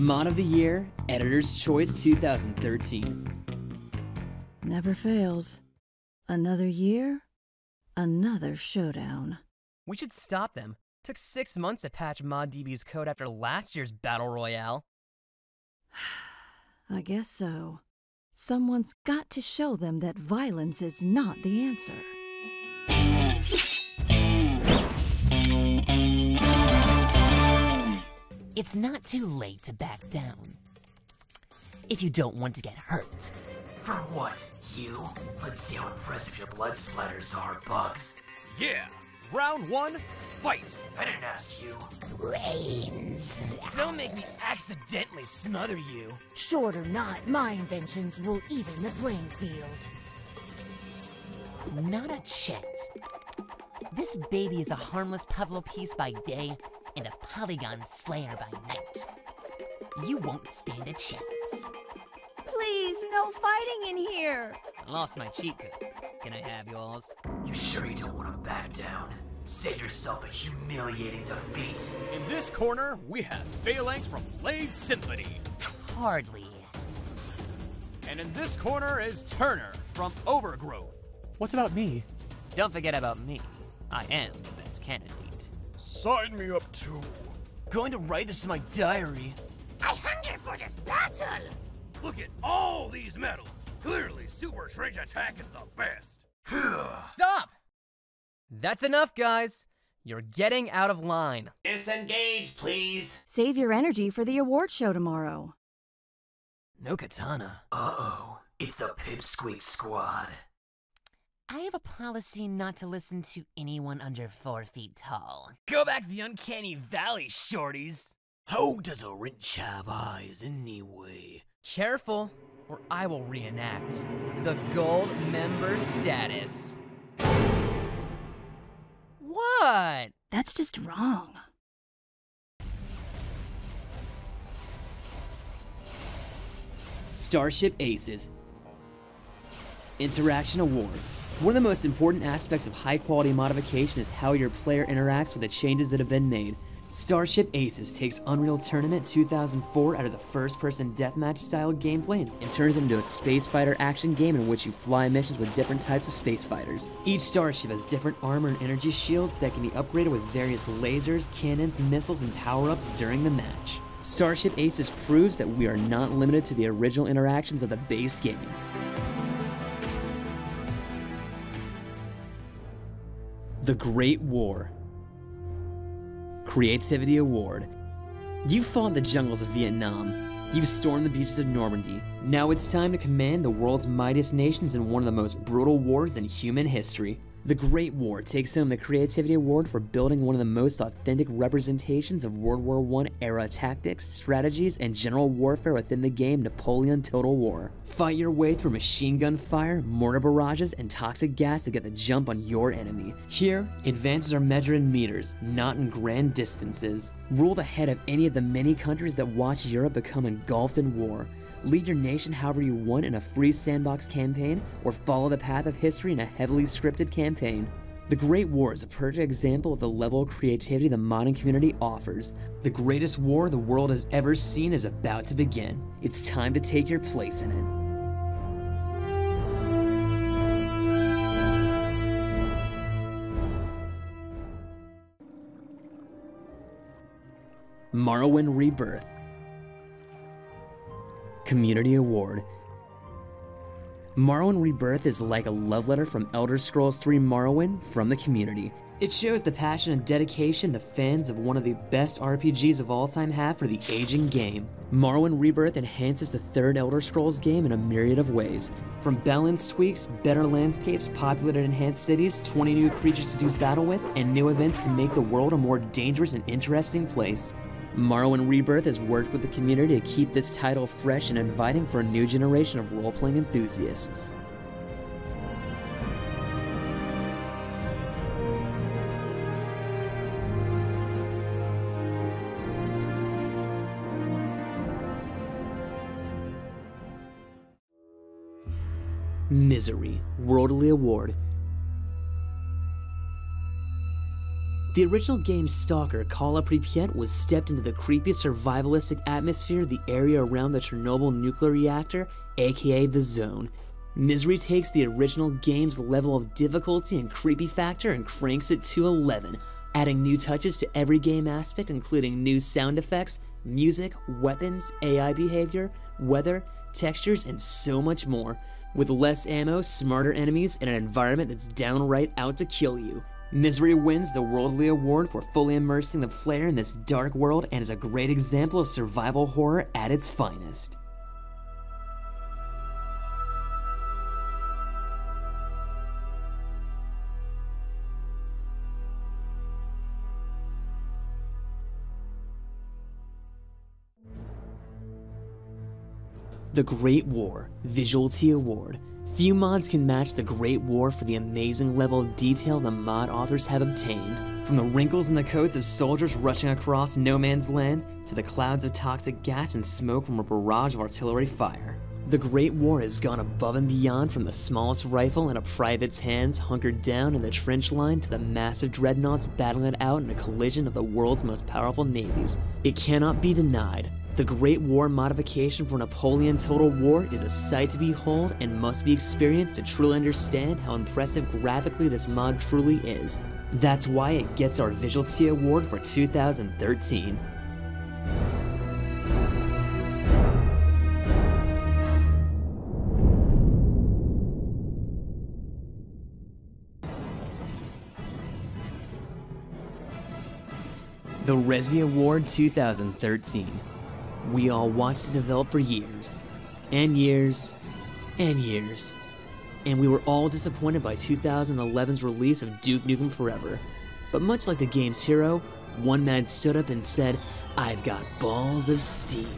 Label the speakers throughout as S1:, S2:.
S1: Mod of the Year, Editor's Choice 2013.
S2: Never fails. Another year, another showdown.
S3: We should stop them. Took 6 months to patch ModDB's code after last year's Battle Royale.
S2: I guess so. Someone's got to show them that violence is not the answer.
S4: It's not too late to back down. If you don't want to get hurt.
S5: For what? You? Let's see how impressive your blood splatters are, Bugs.
S6: Yeah! Round 1, fight!
S5: I didn't ask you.
S4: Brains.
S3: Don't make me accidentally smother you.
S7: Short or not, my inventions will even the playing field.
S4: Not a chance. This baby is a harmless puzzle piece by day and a polygon slayer by night. You won't stand a chance.
S7: Please, no fighting in here!
S3: I lost my cheat code. Can I have yours?
S5: You sure you don't want to back down? Save yourself a humiliating defeat.
S6: In this corner, we have Phalanx from Blade Symphony.
S4: Hardly.
S6: And in this corner is Turner from Overgrowth.
S8: What about me?
S3: Don't forget about me. I am the best candidate.
S6: Sign me up too.
S3: Going to write this in my diary.
S7: I hunger for this battle!
S6: Look at all these medals. Clearly, Super Strange Attack is the best.
S3: Stop! That's enough, guys. You're getting out of line.
S5: Disengage, please.
S2: Save your energy for the award show tomorrow.
S3: No katana.
S5: Uh-oh. It's the Pipsqueak Squad.
S4: I have a policy not to listen to anyone under 4 feet tall.
S3: Go back to the uncanny valley, shorties.
S5: How does a wrench have eyes anyway?
S3: Careful, or I will reenact the gold member status. What?
S2: That's just wrong.
S1: Starship Aces. Interaction Award. One of the most important aspects of high-quality modification is how your player interacts with the changes that have been made. Starship Aces takes Unreal Tournament 2004 out of the first-person deathmatch style gameplay and turns it into a space fighter action game in which you fly missions with different types of space fighters. Each starship has different armor and energy shields that can be upgraded with various lasers, cannons, missiles, and power-ups during the match. Starship Aces proves that we are not limited to the original interactions of the base game. The Great War. Creativity Award. You fought in the jungles of Vietnam. You've stormed the beaches of Normandy. Now it's time to command the world's mightiest nations in one of the most brutal wars in human history. The Great War takes home the Creativity Award for building one of the most authentic representations of World War I era tactics, strategies, and general warfare within the game Napoleon Total War. Fight your way through machine gun fire, mortar barrages, and toxic gas to get the jump on your enemy. Here, advances are measured in meters, not in grand distances. Rule the head of any of the many countries that watch Europe become engulfed in war. Lead your nation however you want in a free sandbox campaign, or follow the path of history in a heavily scripted campaign. The Great War is a perfect example of the level of creativity the modding community offers. The greatest war the world has ever seen is about to begin. It's time to take your place in it. Morrowind Rebirth. Community Award. Morrowind Rebirth is like a love letter from Elder Scrolls 3 Morrowind from the community. It shows the passion and dedication the fans of one of the best RPGs of all time have for the aging game. Morrowind Rebirth enhances the third Elder Scrolls game in a myriad of ways. From balance tweaks, better landscapes, populated enhanced cities, 20 new creatures to do battle with, and new events to make the world a more dangerous and interesting place. Morrowind Rebirth has worked with the community to keep this title fresh and inviting for a new generation of role-playing enthusiasts. Misery Worldly Award. The original game Stalker Call of Pripyat was stepped into the creepy survivalistic atmosphere of the area around the Chernobyl nuclear reactor, aka the Zone. Misery takes the original game's level of difficulty and creepy factor and cranks it to 11, adding new touches to every game aspect, including new sound effects, music, weapons, AI behavior, weather, textures, and so much more. With less ammo, smarter enemies, and an environment that's downright out to kill you. Misery wins the Worldly Award for fully immersing the player in this dark world and is a great example of survival horror at its finest. The Great War Visualty Award. Few mods can match the Great War for the amazing level of detail the mod authors have obtained. From the wrinkles in the coats of soldiers rushing across no man's land, to the clouds of toxic gas and smoke from a barrage of artillery fire. The Great War has gone above and beyond, from the smallest rifle in a private's hands hunkered down in the trench line to the massive dreadnoughts battling it out in a collision of the world's most powerful navies. It cannot be denied. The Great War modification for Napoleon Total War is a sight to behold and must be experienced to truly understand how impressive graphically this mod truly is. That's why it gets our Visualty Award for 2013. The Resi Award 2013. We all watched it develop for years, and years, and years, and we were all disappointed by 2011's release of Duke Nukem Forever. But much like the game's hero, one man stood up and said, "I've got balls of steel,"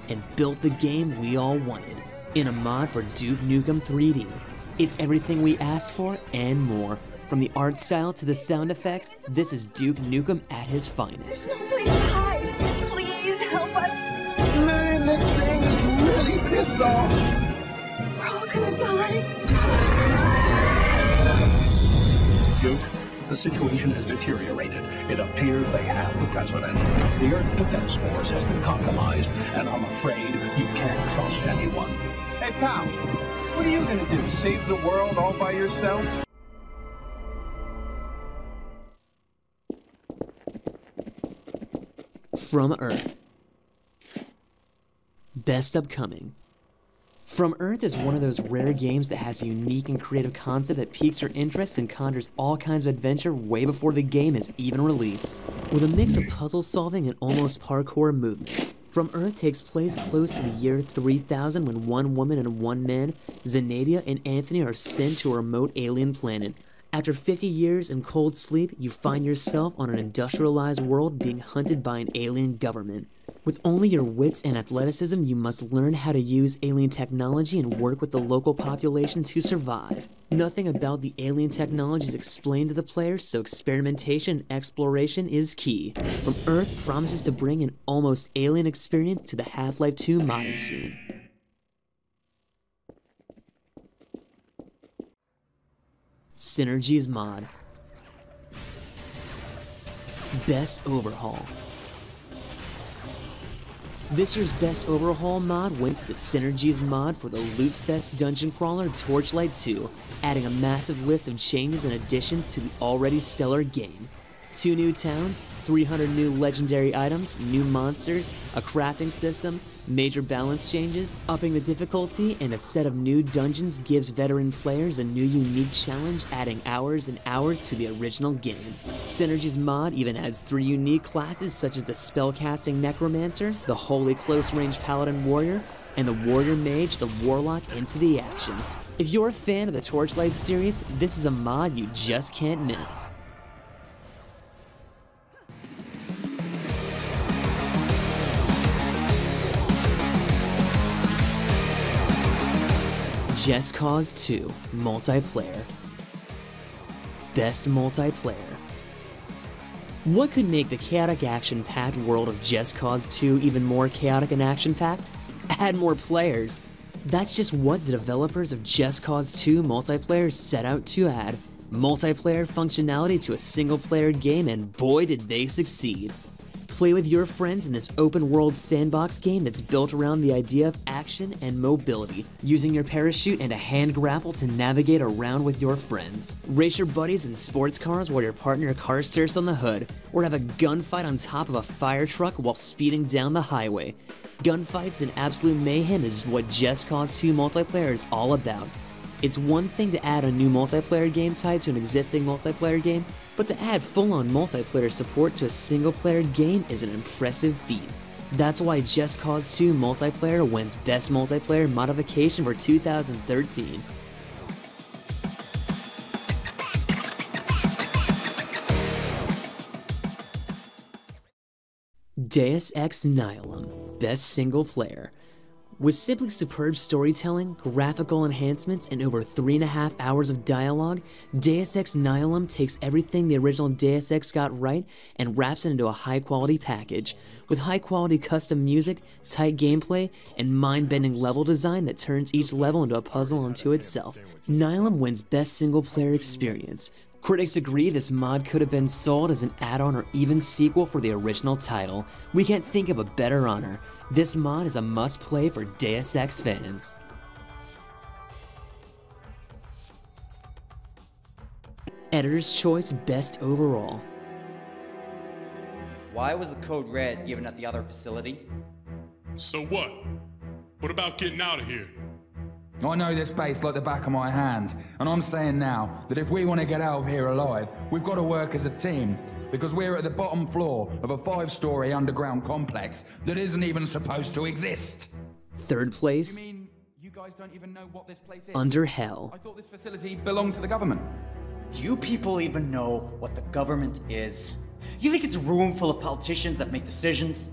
S1: and built the game we all wanted, in a mod for Duke Nukem 3D. It's everything we asked for and more. From the art style to the sound effects, this is Duke Nukem at his finest.
S8: Please hide. Please help us.
S9: Man, this thing is really pissed off.
S8: We're all gonna die.
S9: Duke, the situation has deteriorated. It appears they have the president. The Earth Defense Force has been compromised, and I'm afraid you can't trust anyone.
S10: Hey, pal, what are you gonna do? Save the world all by yourself?
S1: From Earth. Best Upcoming. From Earth is one of those rare games that has a unique and creative concept that piques your interest and conjures all kinds of adventure way before the game is even released. With a mix of puzzle solving and almost parkour movement, From Earth takes place close to the year 3000 when one woman and one man, Zenadia and Anthony, are sent to a remote alien planet. After 50 years in cold sleep, you find yourself on an industrialized world being hunted by an alien government. With only your wits and athleticism, you must learn how to use alien technology and work with the local population to survive. Nothing about the alien technology is explained to the players, so experimentation and exploration is key. From Earth promises to bring an almost alien experience to the Half-Life 2 modding scene. Synergies mod. Best Overhaul. This year's Best Overhaul mod went to the Synergies mod for the Loot Fest Dungeon Crawler Torchlight 2, adding a massive list of changes and additions to the already stellar game. 2 new towns, 300 new legendary items, new monsters, a crafting system, major balance changes, upping the difficulty, and a set of new dungeons gives veteran players a new unique challenge, adding hours and hours to the original game. Synergies mod even adds 3 unique classes such as the Spellcasting Necromancer, the Holy Close Range Paladin Warrior, and the Warrior Mage, the Warlock, into the action. If you're a fan of the Torchlight series, this is a mod you just can't miss. Just Cause 2 Multiplayer. Best Multiplayer. What could make the chaotic action-packed world of Just Cause 2 even more chaotic and action-packed? Add more players. That's just what the developers of Just Cause 2 Multiplayer set out to add. multiplayer functionality to a single-player game, and boy did they succeed. Play with your friends in this open-world sandbox game that's built around the idea of action and mobility, using your parachute and a hand grapple to navigate around with your friends. Race your buddies in sports cars while your partner car surfs on the hood, or have a gunfight on top of a fire truck while speeding down the highway. Gunfights and absolute mayhem is what Just Cause 2 multiplayer is all about. It's one thing to add a new multiplayer game type to an existing multiplayer game, but to add full-on multiplayer support to a single-player game is an impressive feat. That's why Just Cause 2 Multiplayer wins Best Multiplayer Modification for 2013. Deus Ex Nihilum, Best Single Player. With simply superb storytelling, graphical enhancements, and over 3.5 hours of dialogue, Deus Ex Nihilum takes everything the original Deus Ex got right and wraps it into a high-quality package, with high-quality custom music, tight gameplay, and mind-bending level design that turns each level into a puzzle unto itself. Nihilum wins Best Single Player Experience. Critics agree this mod could have been sold as an add-on or even sequel for the original title. We can't think of a better honor. This mod is a must-play for Deus Ex fans. Editor's Choice Best Overall.
S11: Why was the code red given at the other facility?
S12: So what? What about getting out of here?
S13: I know this base like the back of my hand, and I'm saying now that if we want to get out of here alive, we've got to work as a team, because we're at the bottom floor of a 5-story underground complex that isn't even supposed to exist.
S1: Third place.
S13: You mean you guys don't even know what this place is?
S1: Under Hell.
S13: I thought this facility belonged to the government.
S11: Do you people even know what the government is? You think it's a room full of politicians that make decisions?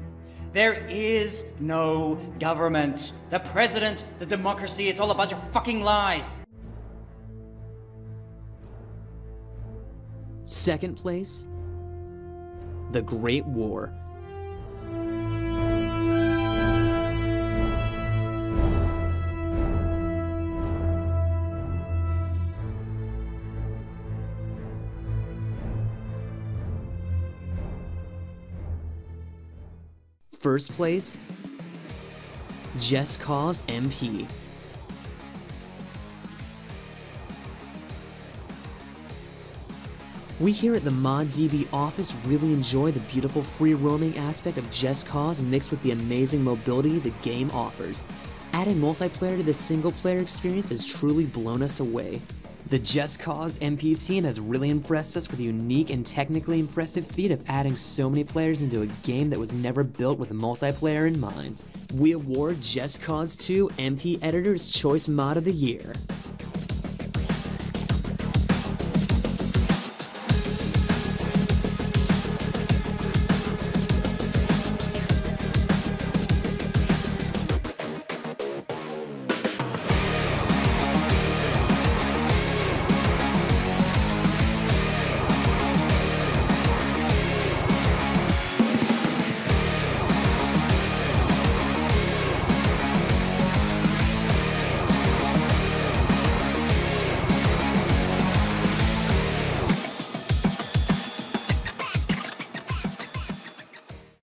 S11: There is no government. The president, the democracy, it's all a bunch of fucking lies.
S1: Second place. The Great War. First place, Just Cause MP. We here at the ModDB office really enjoy the beautiful free roaming aspect of Just Cause mixed with the amazing mobility the game offers. Adding multiplayer to the single player experience has truly blown us away. The Just Cause MP team has really impressed us with the unique and technically impressive feat of adding so many players into a game that was never built with multiplayer in mind. We award Just Cause 2 MP Editor's Choice Mod of the Year.